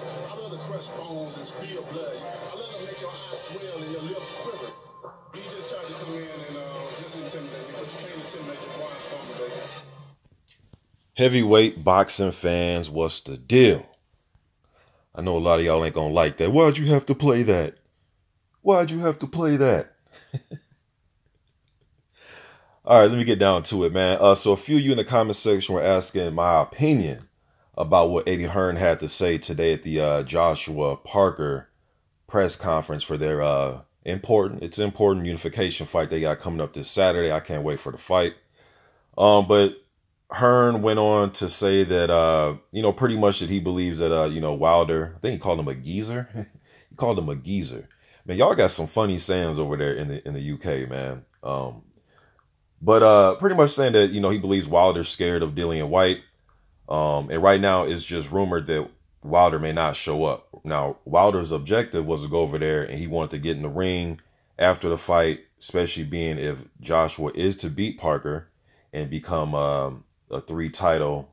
face. I love to crush bones and spill blood. I love to make your eyes swell and your lips quiver. He just tried to come in and just intimidate me, but you can't intimidate the Bronx Farmer, baby. Heavyweight boxing fans, what's the deal? I know a lot of y'all ain't gonna like that. Why'd you have to play that? Why'd you have to play that? All right, let me get down to it, man. So a few of you in the comment section were asking my opinion about what Eddie Hearn had to say today at the Joshua Parker press conference for their important unification fight they got coming up this Saturday. I can't wait for the fight. But Hearn went on to say that, pretty much that he believes that, Wilder, I think he called him a geezer. He called him a geezer. Man, y'all got some funny sayings over there in the UK, man. But pretty much saying that, he believes Wilder's scared of Dillian Whyte. And right now it's just rumored that Wilder may not show up. Now, Wilder's objective was to go over there and he wanted to get in the ring after the fight, especially being if Joshua is to beat Parker and become a 3-title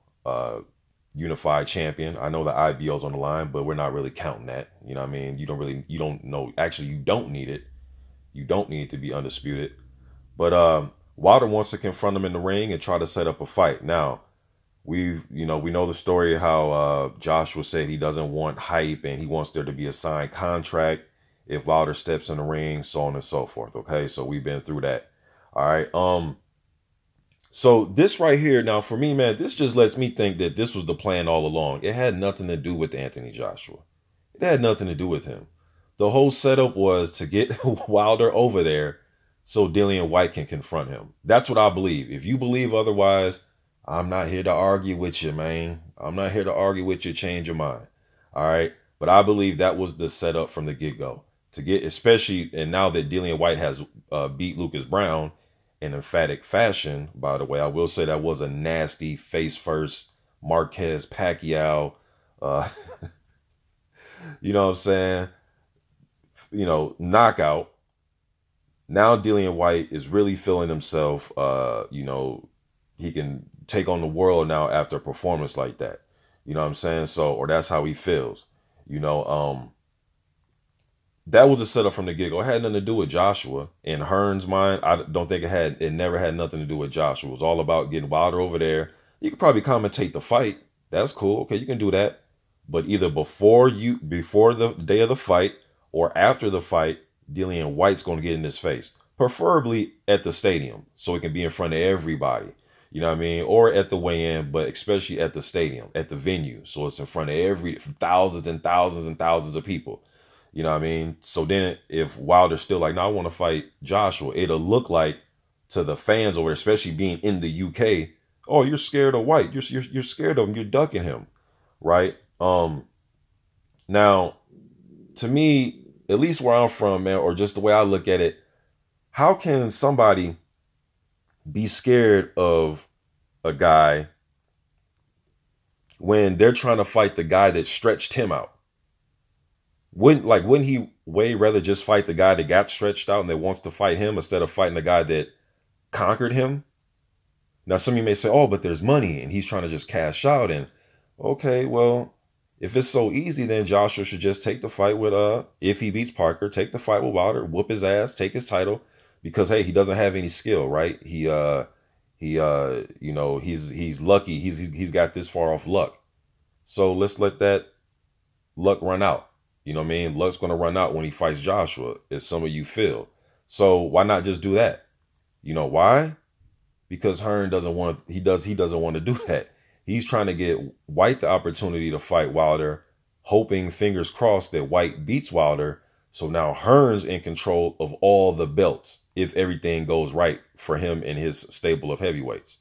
unified champion. I know the IBO's on the line, but we're not really counting that. You know what I mean? You don't know. Actually, you don't need it. You don't need it to be undisputed. But Wilder wants to confront him in the ring and try to set up a fight. Now, we know the story of how Joshua said he doesn't want hype and he wants there to be a signed contract if Wilder steps in the ring, so on and so forth. Okay, so we've been through that. All right. So this right here, now for me, man, this just lets me think that this was the plan all along. It had nothing to do with Anthony Joshua. It had nothing to do with him. The whole setup was to get Wilder over there so Dillian Whyte can confront him. That's what I believe. If you believe otherwise, I'm not here to argue with you, man. I'm not here to argue with you, change your mind. All right. But I believe that was the setup from the get-go. To get, especially, and now that Dillian Whyte has beat Lucas Brown in emphatic fashion, by the way, I will say that was a nasty face-first Marquez Pacquiao, you know what I'm saying? Knockout. Now Dillian Whyte is really feeling himself, he can take on the world now after a performance like that. You know what I'm saying? So, or that's how he feels. That was a setup from the get-go. It had nothing to do with Joshua. In Hearn's mind, I don't think it never had nothing to do with Joshua. It was all about getting Wilder over there. You could probably commentate the fight. That's cool. Okay, you can do that. But either before the day of the fight or after the fight, Dillian Whyte's going to get in his face. Preferably at the stadium, so it can be in front of everybody. You know what I mean? Or at the weigh-in, but especially at the stadium, at the venue. So it's in front of thousands and thousands and thousands of people. You know what I mean? So then if Wilder's still like, no, I want to fight Joshua, it'll look like to the fans over there, especially being in the UK, oh, you're scared of Whyte. You're scared of him. You're ducking him. Right? Now, to me, at least where I'm from, man, or just the way I look at it, how can somebody be scared of a guy when they're trying to fight the guy that stretched him out? Wouldn't he way rather just fight the guy that got stretched out and that wants to fight him instead of fighting the guy that conquered him? Now, some of you may say, oh, but there's money and he's trying to just cash out. And okay, well, if it's so easy, then Joshua should just take the fight with, if he beats Parker, take the fight with Wilder, whoop his ass, take his title, because, hey, he doesn't have any skill, right? He's lucky. He's got this far off luck. So let's let that luck run out. You know what I mean? Luck's going to run out when he fights Joshua, as some of you feel. So why not just do that? You know why? Because Hearn doesn't want to, he doesn't want to do that. He's trying to get Whyte the opportunity to fight Wilder, hoping, fingers crossed, that Whyte beats Wilder. So now Hearn's in control of all the belts if everything goes right for him and his stable of heavyweights.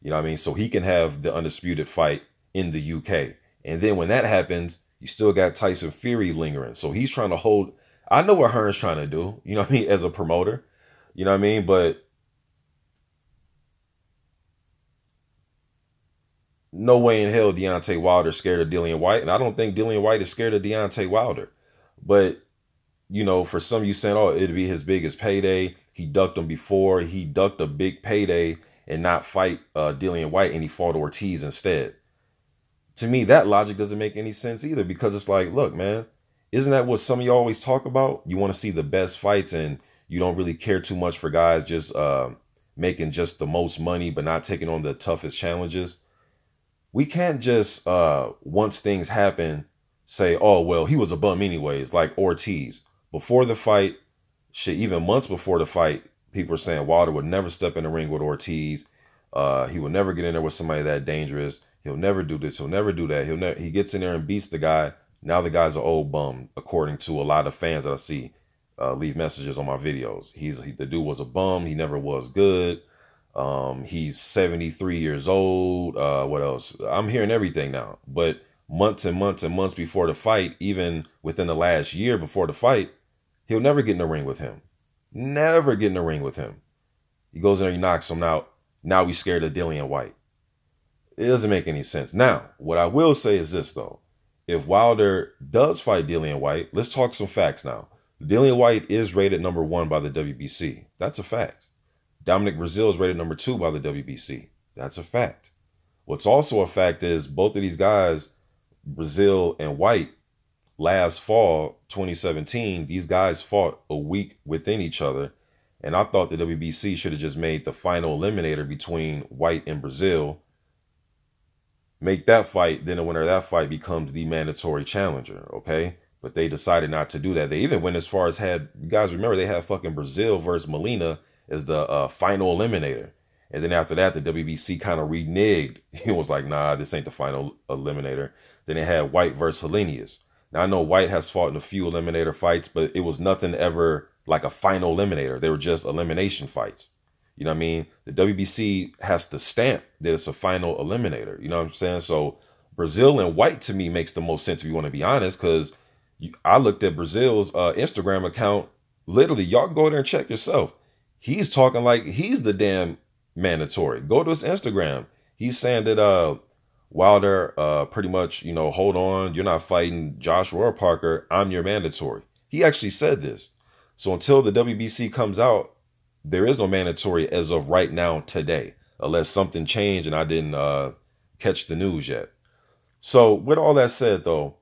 You know what I mean? So he can have the undisputed fight in the UK. And then when that happens, you still got Tyson Fury lingering. So he's trying to hold. I know what Hearn's trying to do, you know what I mean, as a promoter. You know what I mean? But no way in hell Deontay Wilder's scared of Dillian Whyte. And I don't think Dillian Whyte is scared of Deontay Wilder. But, for some of you saying, oh, it'd be his biggest payday. He ducked him before. He ducked a big payday and not fight Dillian Whyte, and he fought Ortiz instead. to me, that logic doesn't make any sense either, because it's like, look, man, isn't that what some of you always talk about? You want to see the best fights, and you don't really care too much for guys just making just the most money, but not taking on the toughest challenges. We can't just, once things happen, say, oh, well, he was a bum anyways, like Ortiz. Before the fight, shit, even months before the fight, people are saying Wilder would never step in the ring with Ortiz. He would never get in there with somebody that dangerous. He'll never do this. He'll never do that. He gets in there and beats the guy. Now the guy's an old bum, according to a lot of fans that I see leave messages on my videos. The dude was a bum. He never was good. He's 73 years old. What else? I'm hearing everything now. But months and months and months before the fight, even within the last year before the fight, he'll never get in the ring with him. Never get in the ring with him. He goes in there, he knocks him out. Now he's scared of Dillian Whyte. It doesn't make any sense. Now, what I will say is this, though. If Wilder does fight Dillian Whyte, let's talk some facts now. Dillian Whyte is rated #1 by the WBC. That's a fact. Dominic Breazeale is rated #2 by the WBC. That's a fact. What's also a fact is both of these guys, Breazeale and Whyte, last fall, 2017, these guys fought a week within each other. And I thought the WBC should have just made the final eliminator between Whyte and Breazeale. Make that fight, then the winner of that fight becomes the mandatory challenger, okay? But they decided not to do that. They even went as far as you guys remember, they had fucking Breazeale versus Molina as the final eliminator. And then after that, the WBC kind of reneged. It was like, nah, this ain't the final eliminator. Then they had Whyte versus Helenius. Now, I know Whyte has fought in a few eliminator fights, but it was nothing ever like a final eliminator. They were just elimination fights. You know what I mean? The WBC has to stamp that it's a final eliminator. You know what I'm saying? So Breazeale and Whyte, to me, makes the most sense if you want to be honest, because I looked at Breazeale's Instagram account. Literally, y'all can go there and check yourself. He's talking like he's the damn mandatory. Go to his Instagram. He's saying that Wilder pretty much, hold on, you're not fighting Joshua or Parker. I'm your mandatory. He actually said this. So until the WBC comes out, there is no mandatory as of right now today, unless something changed and I didn't catch the news yet. So with all that said, though,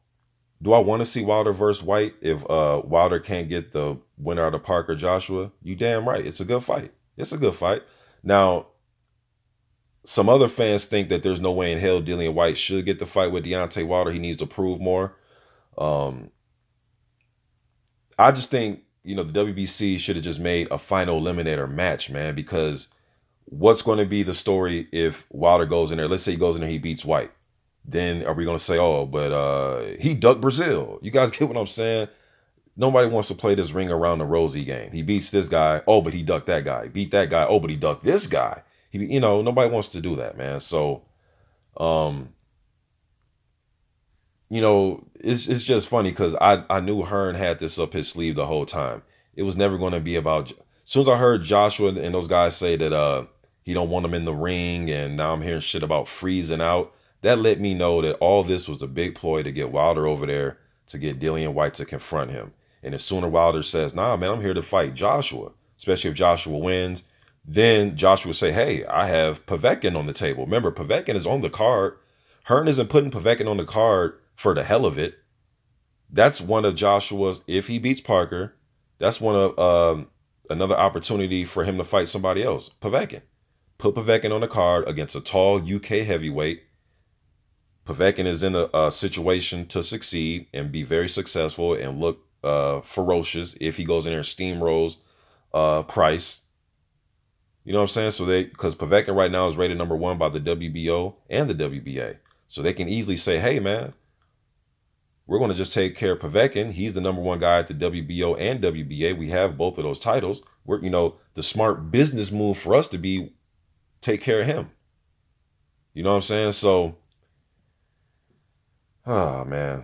do I want to see Wilder versus Whyte if Wilder can't get the winner out of Parker Joshua? You damn right. It's a good fight. It's a good fight. Now, some other fans think that there's no way in hell Dillian Whyte should get the fight with Deontay Wilder. He needs to prove more. I just think, the WBC should have just made a final eliminator match, man, because what's going to be the story if Wilder goes in there? Let's say he goes in there, he beats Whyte. Then are we going to say, oh, but he ducked Breazeale? You guys get what I'm saying? Nobody wants to play this ring around the rosy game. He beats this guy. Oh, but he ducked that guy. He beat that guy. Oh, but he ducked this guy. Nobody wants to do that, man. So, it's just funny because I knew Hearn had this up his sleeve the whole time. It was never going to be about. As soon as I heard Joshua and those guys say that he don't want him in the ring, and now I'm hearing shit about freezing out, that let me know that all this was a big ploy to get Wilder over there to get Dillian Whyte to confront him. And as sooner Wilder says, nah, man, I'm here to fight Joshua, especially if Joshua wins, then Joshua say, hey, I have Povetkin on the table. Remember, Povetkin is on the card. Hearn isn't putting Povetkin on the card for the hell of it. That's one of Joshua's, if he beats Parker, that's one of another opportunity for him to fight somebody else. Povetkin. Put Povetkin on the card against a tall UK heavyweight. Povetkin is in a situation to succeed and be very successful and look ferocious if he goes in there and steamrolls Price. You know what I'm saying? So because Povetkin right now is rated #1 by the WBO and the WBA. So they can easily say, hey, man, we're going to just take care of Povetkin. He's the #1 guy at the WBO and WBA. We have both of those titles. We're, the smart business move for us to be take care of him. You know what I'm saying? So, oh, man.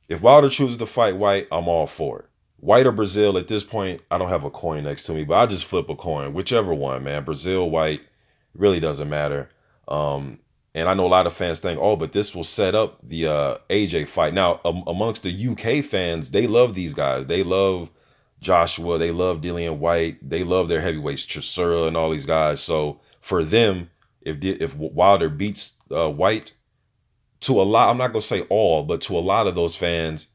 If Wilder chooses to fight Whyte, I'm all for it. Whyte or Breazeale, at this point, I don't have a coin next to me, but I just flip a coin. Whichever one, man. Breazeale, Whyte, really doesn't matter. And I know a lot of fans think, oh, but this will set up the AJ fight. Now, amongst the UK fans, they love these guys. They love Joshua. They love Dillian Whyte. They love their heavyweights, Chisora and all these guys. So for them, if Wilder beats Whyte, to a lot, I'm not gonna say all, but to a lot of those fans,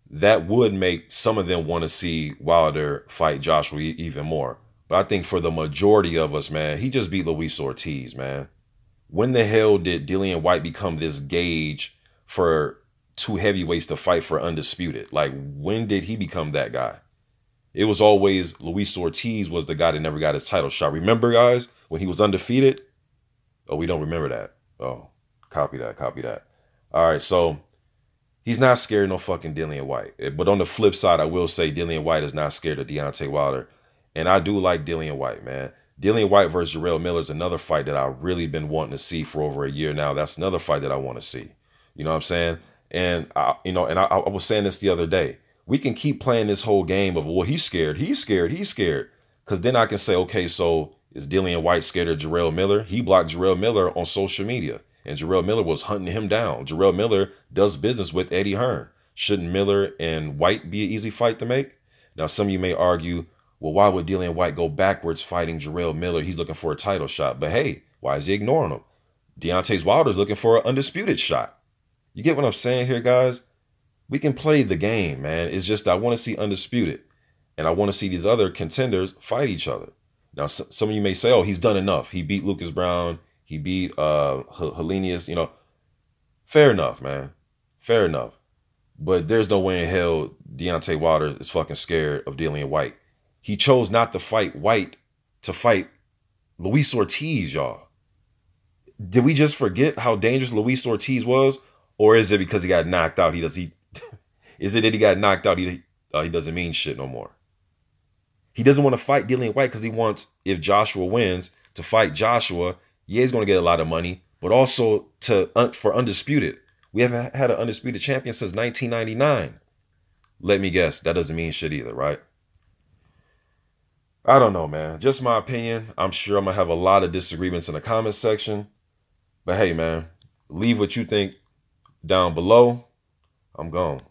that would make some of them want to see Wilder fight Joshua even more. But I think for the majority of us, man, he just beat Luis Ortiz, man. When the hell did Dillian Whyte become this gauge for two heavyweights to fight for undisputed? Like, when did he become that guy? It was always Luis Ortiz was the guy that never got his title shot. Remember, guys, when he was undefeated? Oh, we don't remember that. Oh, copy that, copy that. All right, so he's not scared of no fucking Dillian Whyte. But on the flip side, I will say Dillian Whyte is not scared of Deontay Wilder. And I do like Dillian Whyte, man. Dillian Whyte versus Jarrell Miller is another fight that I've really been wanting to see for over a year now. That's another fight that I want to see. You know what I'm saying? And I was saying this the other day. We can keep playing this whole game of, well, he's scared, he's scared, he's scared. Because then I can say, okay, so is Dillian Whyte scared of Jarrell Miller? He blocked Jarrell Miller on social media. And Jarrell Miller was hunting him down. Jarrell Miller does business with Eddie Hearn. Shouldn't Miller and Whyte be an easy fight to make? Now, some of you may argue, well, why would Dillian Whyte go backwards fighting Jarrell Miller? He's looking for a title shot. But hey, why is he ignoring him? Deontay Wilder's looking for an undisputed shot. You get what I'm saying here, guys? We can play the game, man. It's just I want to see undisputed. And I want to see these other contenders fight each other. Now, some of you may say, oh, he's done enough. He beat Lucas Brown. He beat Helenius. You know, fair enough, man. Fair enough. But there's no way in hell Deontay Wilder is fucking scared of Dillian Whyte. He chose not to fight Whyte to fight Luis Ortiz, y'all. Did we just forget how dangerous Luis Ortiz was? Or is it because he got knocked out? Is it that he got knocked out? He doesn't mean shit no more. He doesn't want to fight Dillian Whyte because he wants, if Joshua wins, to fight Joshua. Yeah, he's going to get a lot of money, but also for undisputed. We haven't had an undisputed champion since 1999. Let me guess, that doesn't mean shit either, right? I don't know, man. Just my opinion. I'm sure I'm going to have a lot of disagreements in the comment section. But hey, man, leave what you think down below. I'm gone.